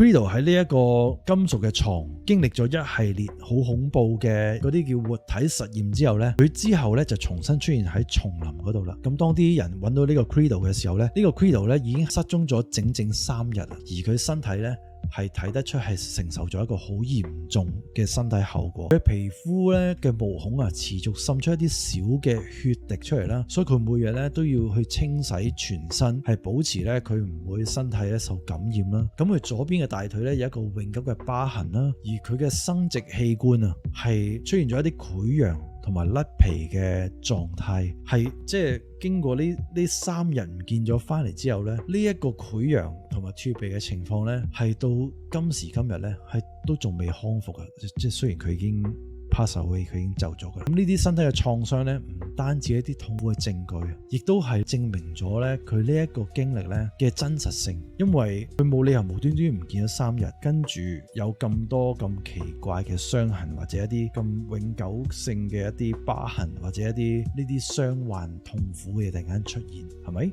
Credo 喺呢一個金屬嘅床經歷咗一系列好恐怖嘅嗰啲叫活體實驗之後呢，佢之後呢就重新出現喺叢林嗰度啦。咁當啲人揾到呢個 Credo 嘅時候呢，呢個 Credo 呢已經失蹤咗整整3日啦，而佢身體呢係睇得出係承受咗一個好嚴重嘅身體後果。佢皮膚咧嘅毛孔啊，持續滲出一啲小嘅血滴出嚟啦，所以佢每日咧都要去清洗全身，係保持咧佢唔會身體咧受感染啦。咁佢左邊嘅大腿咧有一個永久嘅疤痕啦，而佢嘅生殖器官啊係出現咗一啲潰瘍同埋甩皮嘅狀態，係即係經過呢3日唔見咗翻嚟之後咧，呢一個潰瘍同埋脫皮嘅情況咧，係到今時今日咧係都仲未康復嘅，即係雖然佢已經 pass away， 佢已經走咗嘅。咁呢啲身體嘅創傷咧，唔單止一啲痛苦嘅證據，亦都係證明咗咧佢呢一個經歷咧嘅真實性，因為佢冇理由無端端唔見咗3日，跟住有咁多咁奇怪嘅傷痕，或者一啲咁永久性嘅一啲疤痕，或者一啲呢啲傷患痛苦嘅嘢突然間出現，係咪？